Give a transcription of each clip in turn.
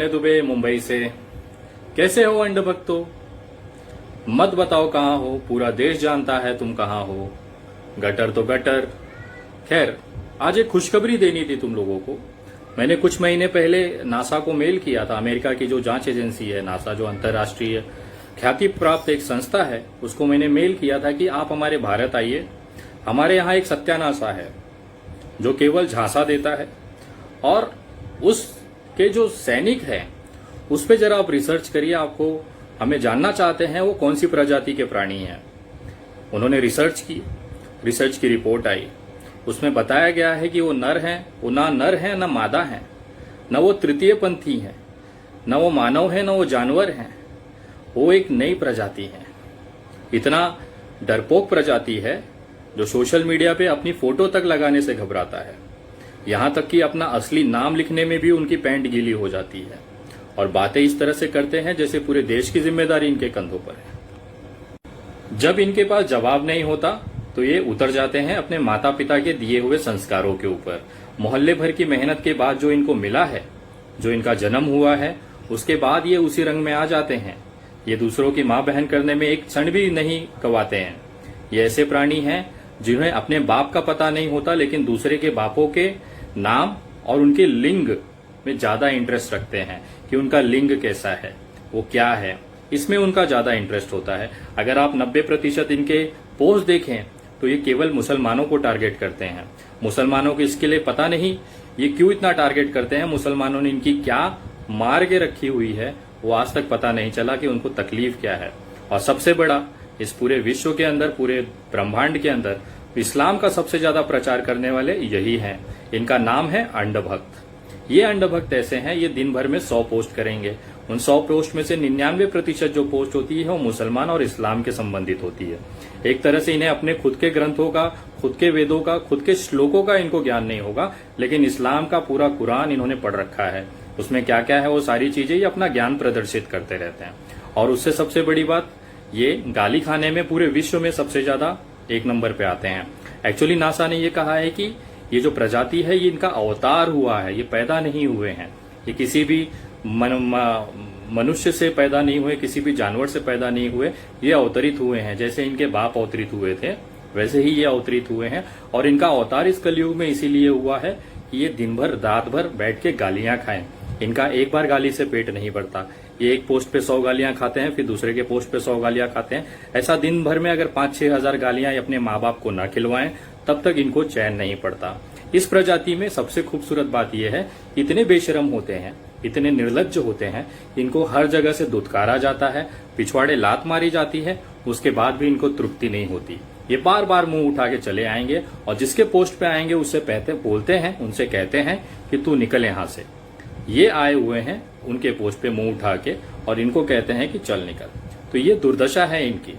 दुबे मुंबई से। कैसे हो अंड भक्तों, मत बताओ कहाँ हो, पूरा देश जानता है तुम कहाँ हो। गटर तो गटर। खैर, आज एक खुशखबरी देनी थी तुम लोगों को। मैंने कुछ महीने पहले नासा को मेल किया था। अमेरिका की जो जांच एजेंसी है नासा, जो अंतर्राष्ट्रीय ख्याति प्राप्त एक संस्था है, उसको मैंने मेल किया था कि आप हमारे भारत आइए। हमारे यहाँ एक सत्यानाशा है जो केवल झांसा देता है, और उसके जो सैनिक हैं उस पे जरा आप रिसर्च करिए। आपको हमें जानना चाहते हैं वो कौन सी प्रजाति के प्राणी हैं। उन्होंने रिसर्च की रिपोर्ट आई। उसमें बताया गया है कि वो नर हैं, वो ना नर हैं ना मादा हैं, न वो तृतीय पंथी हैं, न वो मानव है, न वो जानवर हैं। वो एक नई प्रजाति है। इतना डरपोक प्रजाति है जो सोशल मीडिया पे अपनी फोटो तक लगाने से घबराता है। यहां तक कि अपना असली नाम लिखने में भी उनकी पैंट गीली हो जाती है, और बातें इस तरह से करते हैं जैसे पूरे देश की जिम्मेदारी इनके कंधों पर है। जब इनके पास जवाब नहीं होता तो ये उतर जाते हैं अपने माता पिता के दिए हुए संस्कारों के ऊपर। मोहल्ले भर की मेहनत के बाद जो इनको मिला है, जो इनका जन्म हुआ है, उसके बाद ये उसी रंग में आ जाते हैं। ये दूसरों की मां बहन करने में एक क्षण भी नहीं गंवाते हैं। ये ऐसे प्राणी हैं जिन्हें अपने बाप का पता नहीं होता, लेकिन दूसरे के बापों के नाम और उनके लिंग में ज्यादा इंटरेस्ट रखते हैं कि उनका लिंग कैसा है, वो क्या है, इसमें उनका ज्यादा इंटरेस्ट होता है। अगर आप 90% इनके पोस्ट देखें तो ये केवल मुसलमानों को टारगेट करते हैं। मुसलमानों को इसके लिए पता नहीं ये क्यों इतना टारगेट करते हैं, मुसलमानों ने इनकी क्या मार के रखी हुई है, वो आज तक पता नहीं चला कि उनको तकलीफ क्या है। और सबसे बड़ा, इस पूरे विश्व के अंदर, पूरे ब्रह्मांड के अंदर इस्लाम का सबसे ज्यादा प्रचार करने वाले यही हैं। इनका नाम है अंडभक्त। ये अंडभक्त ऐसे हैं, ये दिन भर में 100 पोस्ट करेंगे। उन 100 पोस्ट में से 99% जो पोस्ट होती है वो मुसलमान और इस्लाम के संबंधित होती है। एक तरह से इन्हें अपने खुद के ग्रंथों का, खुद के वेदों का, खुद के श्लोकों का इनको ज्ञान नहीं होगा, लेकिन इस्लाम का पूरा कुरान इन्होंने पढ़ रखा है। उसमें क्या क्या है वो सारी चीजें ये अपना ज्ञान प्रदर्शित करते रहते हैं। और उससे सबसे बड़ी बात, ये गाली खाने में पूरे विश्व में सबसे ज्यादा 1 नंबर पे आते हैं। एक्चुअली नासा ने ये कहा है कि ये जो प्रजाति है ये इनका अवतार हुआ है, ये पैदा नहीं हुए हैं। ये किसी भी मनुष्य से पैदा नहीं हुए, किसी भी जानवर से पैदा नहीं हुए, ये अवतरित हुए हैं। जैसे इनके बाप अवतरित हुए थे वैसे ही ये अवतरित हुए हैं। और इनका अवतार इस कलयुग में इसीलिए हुआ है कि ये दिन भर रात भर बैठ के गालियां खाएं। इनका एक बार गाली से पेट नहीं भरता। ये एक पोस्ट पे 100 गालियां खाते हैं, फिर दूसरे के पोस्ट पे 100 गालियां खाते हैं। ऐसा दिन भर में अगर 5-6 हजार गालियां अपने माँ बाप को ना खिलवाएं तब तक इनको चैन नहीं पड़ता। इस प्रजाति में सबसे खूबसूरत बात यह है, इतने बेशरम होते हैं, इतने निर्लज्ज होते हैं, इनको हर जगह से दुत्कारा जाता है, पिछवाड़े लात मारी जाती है, उसके बाद भी इनको तृप्ति नहीं होती। ये बार बार मुंह उठा के चले आएंगे, और जिसके पोस्ट पे आएंगे उससे बोलते हैं, उनसे कहते हैं कि तू निकल यहां से। ये आए हुए हैं उनके पोस्ट पे मुंह उठा के, और इनको कहते हैं कि चल निकल। तो ये दुर्दशा है इनकी।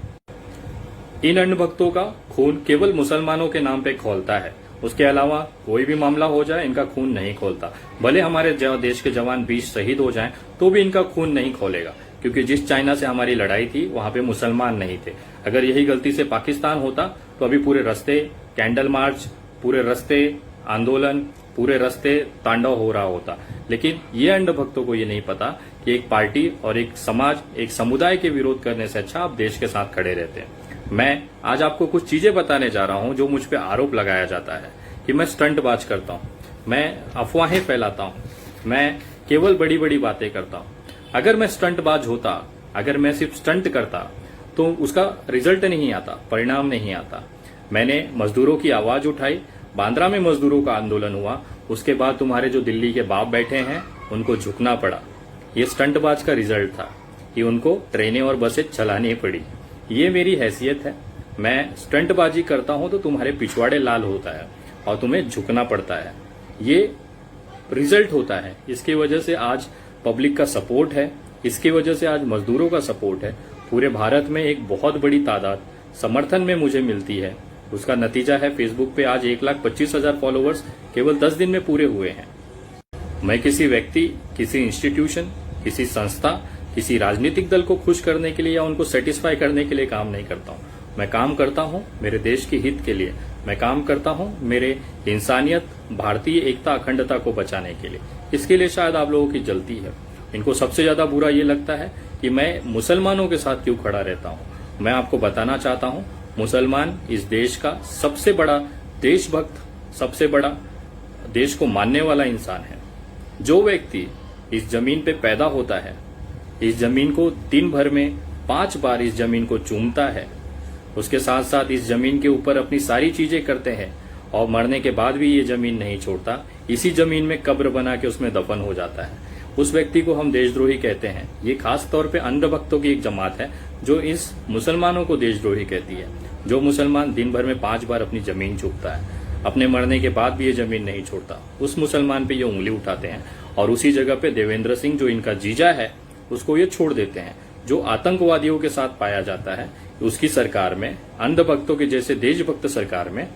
इन अंडभक्तों का खून केवल मुसलमानों के नाम पे खौलता है, उसके अलावा कोई भी मामला हो जाए इनका खून नहीं खोलता। भले हमारे देश के जवान 20 शहीद हो जाएं तो भी इनका खून नहीं खोलेगा, क्योंकि जिस चाइना से हमारी लड़ाई थी वहां पे मुसलमान नहीं थे। अगर यही गलती से पाकिस्तान होता तो अभी पूरे रास्ते कैंडल मार्च, पूरे रास्ते आंदोलन, पूरे रास्ते तांडव हो रहा होता। लेकिन ये अंडभक्तों को ये नहीं पता कि एक पार्टी और एक समाज, एक समुदाय के विरोध करने से अच्छा आप देश के साथ खड़े रहते हैं। मैं आज आपको कुछ चीजें बताने जा रहा हूं जो मुझ पे आरोप लगाया जाता है कि मैं स्टंटबाज करता हूं, मैं अफवाहें फैलाता हूं, मैं केवल बड़ी बड़ी बातें करता हूं। अगर मैं स्टंटबाज होता, अगर मैं सिर्फ स्टंट करता तो उसका रिजल्ट नहीं आता, परिणाम नहीं आता। मैंने मजदूरों की आवाज उठाई, बांद्रा में मजदूरों का आंदोलन हुआ, उसके बाद तुम्हारे जो दिल्ली के बाप बैठे हैं उनको झुकना पड़ा। ये स्टंटबाज का रिजल्ट था कि उनको ट्रेनें और बसें चलानी पड़ी। ये मेरी हैसियत है। मैं स्टंटबाजी करता हूं तो तुम्हारे पिछवाड़े लाल होता है और तुम्हें झुकना पड़ता है। ये रिजल्ट होता है। इसकी वजह से आज पब्लिक का सपोर्ट है, इसकी वजह से आज मजदूरों का सपोर्ट है। पूरे भारत में एक बहुत बड़ी तादाद समर्थन में मुझे मिलती है। उसका नतीजा है फेसबुक पे आज 1,25,000 फॉलोअर्स केवल 10 दिन में पूरे हुए हैं। मैं किसी व्यक्ति, किसी इंस्टीट्यूशन, किसी संस्था, किसी राजनीतिक दल को खुश करने के लिए या उनको सेटिस्फाई करने के लिए काम नहीं करता हूं। मैं काम करता हूं मेरे देश के हित के लिए। मैं काम करता हूं मेरे इंसानियत, भारतीय एकता, अखंडता को बचाने के लिए। इसके लिए शायद आप लोगों की जलती है। इनको सबसे ज्यादा बुरा ये लगता है कि मैं मुसलमानों के साथ क्यों खड़ा रहता हूं। मैं आपको बताना चाहता हूं, मुसलमान इस देश का सबसे बड़ा देशभक्त, सबसे बड़ा देश को मानने वाला इंसान है। जो व्यक्ति इस जमीन पे पैदा होता है, इस जमीन को दिन भर में 5 बार इस जमीन को चूमता है, उसके साथ साथ इस जमीन के ऊपर अपनी सारी चीजें करते हैं और मरने के बाद भी ये जमीन नहीं छोड़ता, इसी जमीन में कब्र बना के उसमें दफन हो जाता है, उस व्यक्ति को हम देशद्रोही कहते हैं। ये खास तौर पे अंधभक्तों की एक जमात है जो इस मुसलमानों को देशद्रोही कहती है। जो मुसलमान दिन भर में 5 बार अपनी जमीन चूमता है, अपने मरने के बाद भी ये जमीन नहीं छोड़ता, उस मुसलमान पे ये उंगली उठाते हैं और उसी जगह पे देवेंद्र सिंह जो इनका जीजा है उसको ये छोड़ देते हैं। जो आतंकवादियों के साथ पाया जाता है, उसकी सरकार में, अंधभक्तों के जैसे देशभक्त सरकार में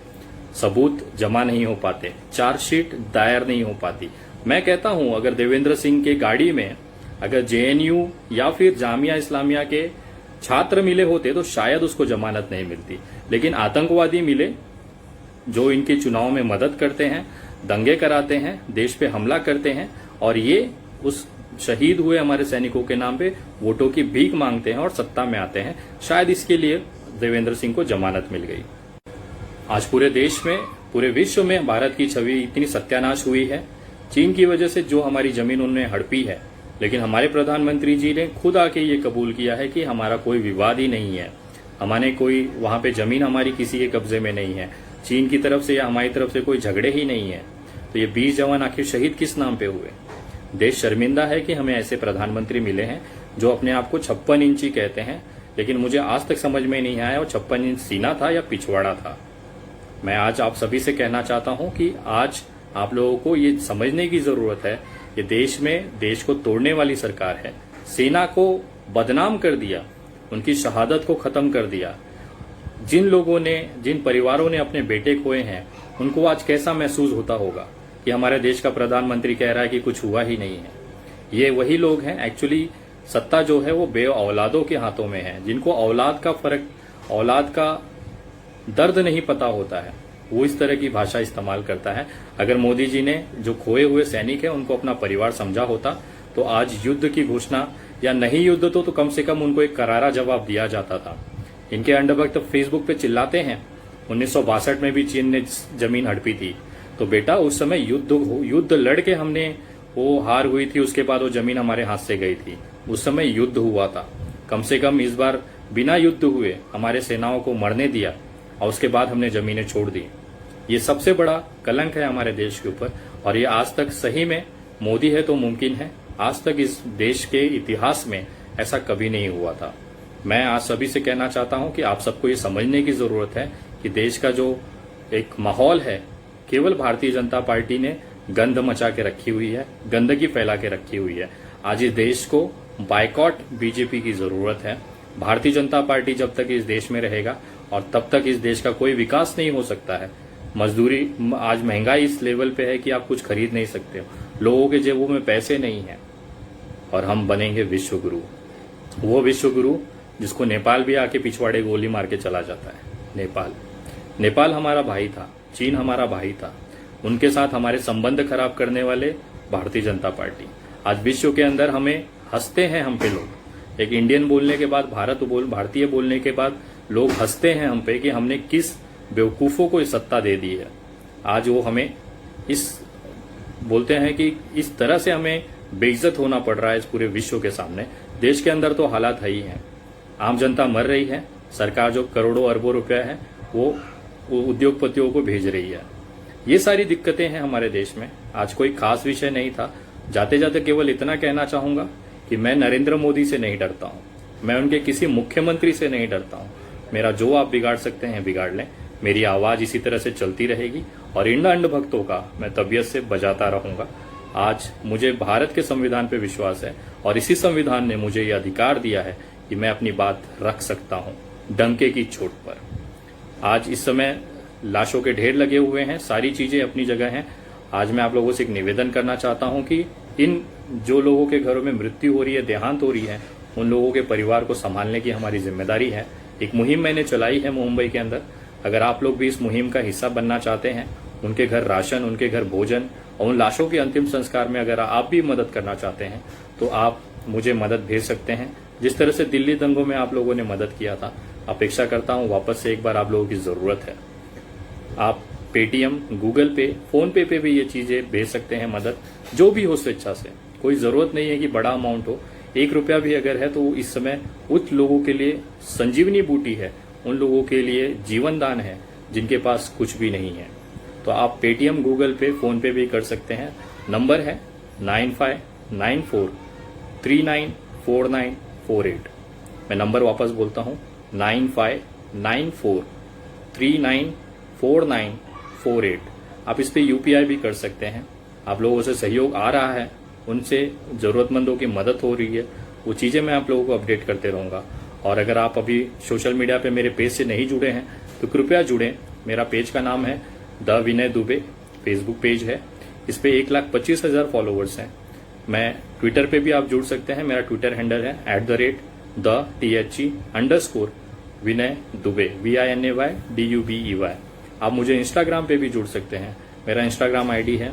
सबूत जमा नहीं हो पाते, चार्जशीट दायर नहीं हो पाती। मैं कहता हूं अगर देवेंद्र सिंह के गाड़ी में अगर जेएनयू या फिर जामिया इस्लामिया के छात्र मिले होते तो शायद उसको जमानत नहीं मिलती, लेकिन आतंकवादी मिले जो इनके चुनाव में मदद करते हैं, दंगे कराते हैं, देश पे हमला करते हैं और ये उस शहीद हुए हमारे सैनिकों के नाम पे वोटों की भीख मांगते हैं और सत्ता में आते हैं। शायद इसके लिए देवेंद्र सिंह को जमानत मिल गई। आज पूरे देश में, पूरे विश्व में भारत की छवि इतनी सत्यानाश हुई है चीन की वजह से, जो हमारी जमीन उन्होंने हड़पी है। लेकिन हमारे प्रधानमंत्री जी ने खुद आके ये कबूल किया है कि हमारा कोई विवाद ही नहीं है, हमारे कोई वहां पे जमीन हमारी किसी के कब्जे में नहीं है, चीन की तरफ से या हमारी तरफ से कोई झगड़े ही नहीं है। तो ये 20 जवान आखिर शहीद किस नाम पे हुए। देश शर्मिंदा है कि हमें ऐसे प्रधानमंत्री मिले हैं जो अपने आप को 56 इंची कहते हैं, लेकिन मुझे आज तक समझ में नहीं आया वो 56 इंच सीना था या पिछवाड़ा था। मैं आज आप सभी से कहना चाहता हूं कि आज आप लोगों को ये समझने की जरूरत है कि देश में देश को तोड़ने वाली सरकार है। सेना को बदनाम कर दिया, उनकी शहादत को खत्म कर दिया। जिन लोगों ने, जिन परिवारों ने अपने बेटे खोए हैं, उनको आज कैसा महसूस होता होगा कि हमारे देश का प्रधानमंत्री कह रहा है कि कुछ हुआ ही नहीं है। ये वही लोग हैं, एक्चुअली सत्ता जो है वो बे औलादों के हाथों में है, जिनको औलाद का फर्क, औलाद का दर्द नहीं पता होता है, वो इस तरह की भाषा इस्तेमाल करता है। अगर मोदी जी ने जो खोए हुए सैनिक है उनको अपना परिवार समझा होता तो आज युद्ध की घोषणा, या नहीं युद्ध तो कम से कम उनको एक करारा जवाब दिया जाता था। इनके अंडभक्त फेसबुक पे चिल्लाते हैं 1962 में भी चीन ने जमीन हड़पी थी, तो बेटा उस समय युद्ध लड़ के हमने, वो हार हुई थी, उसके बाद वो जमीन हमारे हाथ से गई थी, उस समय युद्ध हुआ था। कम से कम इस बार बिना युद्ध हुए हमारे सेनाओं को मरने दिया और उसके बाद हमने जमीनें छोड़ दी। ये सबसे बड़ा कलंक है हमारे देश के ऊपर, और ये आज तक सही में मोदी है तो मुमकिन है, आज तक इस देश के इतिहास में ऐसा कभी नहीं हुआ था। मैं आज सभी से कहना चाहता हूं कि आप सबको ये समझने की जरूरत है कि देश का जो एक माहौल है, केवल भारतीय जनता पार्टी ने गंद मचा के रखी हुई है, गंदगी फैला के रखी हुई है। आज इस देश को बायकॉट बीजेपी की जरूरत है। भारतीय जनता पार्टी जब तक इस देश में रहेगा और तब तक इस देश का कोई विकास नहीं हो सकता है। मजदूरी, आज महंगाई इस लेवल पे है कि आप कुछ खरीद नहीं सकते हो, लोगों के जेबों में पैसे नहीं है, और हम बनेंगे विश्व गुरु, वो विश्व गुरु जिसको नेपाल भी आके पिछवाड़े गोली मार के चला जाता है। नेपाल हमारा भाई था, चीन हमारा भाई था, उनके साथ हमारे संबंध खराब करने वाले भारतीय जनता पार्टी। आज विश्व के अंदर हमें हंसते हैं हम पे लोग, एक इंडियन बोलने के बाद, भारतीय बोलने के बाद लोग हंसते हैं हम पे कि हमने किस बेवकूफों को इस सत्ता दे दी है। आज वो हमें इस बोलते हैं कि इस तरह से हमें बेइज्जत होना पड़ रहा है इस पूरे विश्व के सामने। देश के अंदर तो हालात है ही हैं, आम जनता मर रही है, सरकार जो करोड़ों अरबों रुपया है वो उद्योगपतियों को भेज रही है। ये सारी दिक्कतें हैं हमारे देश में। आज कोई खास विषय नहीं था। जाते जाते केवल इतना कहना चाहूंगा कि मैं नरेंद्र मोदी से नहीं डरता हूं, मैं उनके किसी मुख्यमंत्री से नहीं डरता हूं। मेरा जो आप बिगाड़ सकते हैं बिगाड़ लें, मेरी आवाज इसी तरह से चलती रहेगी और इन अंधभक्तों का मैं तबीयत से बजाता रहूंगा। आज मुझे भारत के संविधान पे विश्वास है और इसी संविधान ने मुझे ये अधिकार दिया है कि मैं अपनी बात रख सकता हूं डंके की चोट पर। आज इस समय लाशों के ढेर लगे हुए हैं, सारी चीजें अपनी जगह हैं। आज मैं आप लोगों से एक निवेदन करना चाहता हूं कि इन जो लोगों के घरों में मृत्यु हो रही है, देहांत हो रही है, उन लोगों के परिवार को संभालने की हमारी जिम्मेदारी है। एक मुहिम मैंने चलाई है मुंबई के अंदर, अगर आप लोग भी इस मुहिम का हिस्सा बनना चाहते हैं, उनके घर राशन, उनके घर भोजन, और उन लाशों के अंतिम संस्कार में अगर आप भी मदद करना चाहते हैं तो आप मुझे मदद भेज सकते हैं। जिस तरह से दिल्ली दंगों में आप लोगों ने मदद किया था, अपेक्षा करता हूं वापस से एक बार आप लोगों की जरूरत है। आप पेटीएम, गूगल पे, फोन पे भी ये चीजें भेज सकते हैं मदद, जो भी हो स्वेच्छा से। कोई जरूरत नहीं है कि बड़ा अमाउंट हो, 1 रुपया भी अगर है तो इस समय उन लोगों के लिए संजीवनी बूटी है, उन लोगों के लिए जीवन दान है जिनके पास कुछ भी नहीं है। तो आप पेटीएम, गूगल पे, फोन पे भी कर सकते हैं। नंबर है 9594394948। मैं नंबर वापस बोलता हूं 9594394948। आप इस पे यूपीआई भी कर सकते हैं। आप लोगों से सहयोग आ रहा है, उनसे जरूरतमंदों की मदद हो रही है, वो चीजें मैं आप लोगों को अपडेट करते रहूंगा। और अगर आप अभी सोशल मीडिया पे मेरे पेज से नहीं जुड़े हैं तो कृपया जुड़ें। मेरा पेज का नाम है the Vinay Dubey, Facebook page है। इस पे 1,25,000 फॉलोवर्स हैं। मैं ट्विटर पे भी आप जुड़ सकते हैं। मेरा ट्विटर हैंडल है @the_Vinnay Dubey, VINAY DUBEY। आप मुझे इंस्टाग्राम पे भी जुड़ सकते हैं। मेरा इंस्टाग्राम आईडी है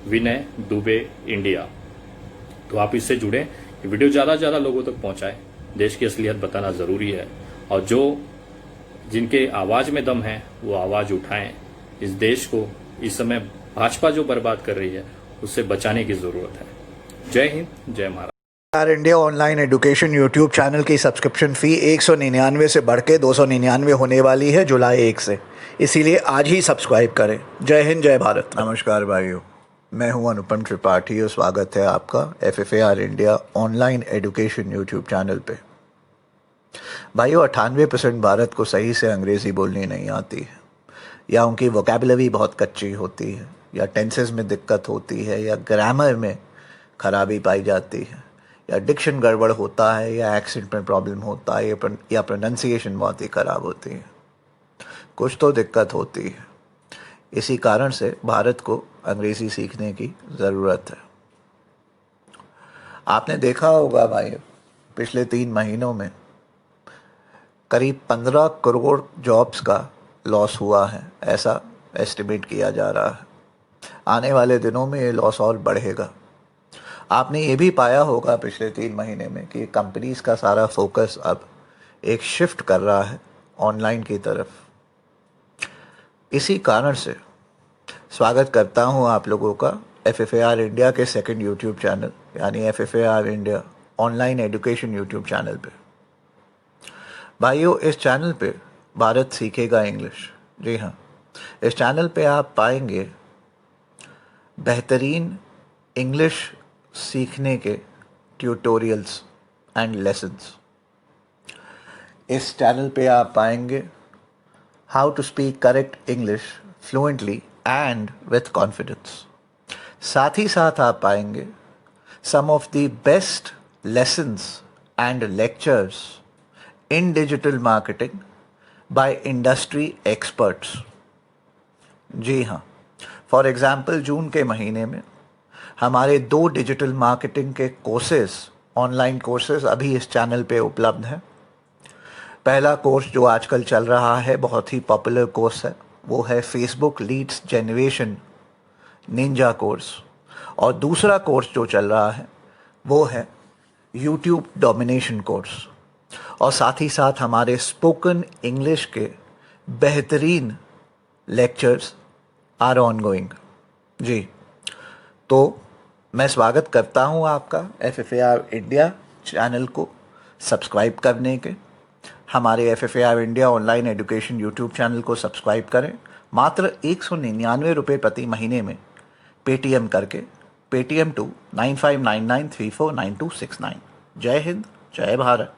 विनय दुबे इंडिया। तो आप इससे जुड़े, ये वीडियो ज्यादा से ज्यादा लोगों तक पहुंचाए। देश की असलियत बताना जरूरी है, और जो जिनके आवाज में दम है वो आवाज उठाएं। इस देश को इस समय भाजपा जो बर्बाद कर रही है उससे बचाने की जरूरत है। जय हिंद, जय Maharashtra. India online education YouTube channel की सब्सक्रिप्शन फ़ी 199 से बढ़ के 299 होने वाली है जुलाई 1 से, इसीलिए आज ही सब्सक्राइब करें। जय हिंद, जय भारत। नमस्कार भाइयों, मैं हूं अनुपम त्रिपाठी और स्वागत है आपका FFAR India online education YouTube channel पे। भाइयों, 98% भारत को सही से अंग्रेज़ी बोलनी नहीं आती है, या उनकी वोकैबुलरी बहुत कच्ची होती है, या टेंसेस में दिक्कत होती है, या ग्रामर में खराबी पाई जाती है, या डिक्शन गड़बड़ होता है, या एक्सेंट में प्रॉब्लम होता है, या प्रोनाउंसिएशन बहुत ही ख़राब होती है। कुछ तो दिक्कत होती है। इसी कारण से भारत को अंग्रेज़ी सीखने की ज़रूरत है। आपने देखा होगा भाई, पिछले 3 महीनों में करीब 15 करोड़ जॉब्स का लॉस हुआ है, ऐसा एस्टिमेट किया जा रहा है। आने वाले दिनों में ये लॉस और बढ़ेगा। आपने ये भी पाया होगा पिछले 3 महीने में कि कंपनीज़ का सारा फोकस अब एक शिफ्ट कर रहा है ऑनलाइन की तरफ। इसी कारण से स्वागत करता हूँ आप लोगों का FFAR इंडिया के सेकंड यूट्यूब चैनल यानी FFAR India online education YouTube channel पे। भाइयों, इस चैनल पे भारत सीखेगा इंग्लिश। जी हाँ, इस चैनल पे आप पाएंगे बेहतरीन इंग्लिश सीखने के ट्यूटोरियल्स एंड लेसन्स। इस चैनल पे आप पाएंगे how to speak correct English fluently and with confidence. साथ ही साथ आप पाएंगे some of the best lessons and lectures in digital marketing by industry experts. जी हाँ, फॉर एग्जाम्पल जून के महीने में हमारे 2 डिजिटल मार्केटिंग के कोर्सेज, ऑनलाइन कोर्सेज अभी इस चैनल पे उपलब्ध हैं। पहला कोर्स जो आजकल चल रहा है, बहुत ही पॉपुलर कोर्स है, वो है Facebook leads generation ninja course. और दूसरा कोर्स जो चल रहा है वो है यूट्यूब डोमिनेशन कोर्स। और साथ ही साथ हमारे स्पोकन इंग्लिश के बेहतरीन लेक्चर्स आर ऑनगोइंग। जी, तो मैं स्वागत करता हूं आपका FFAR इंडिया चैनल को सब्सक्राइब करने के। हमारे FFAR India online education YouTube channel को सब्सक्राइब करें मात्र 199 रुपये प्रति महीने में पेटीएम करके। Paytm to 9599349269। जय हिंद, जय भारत।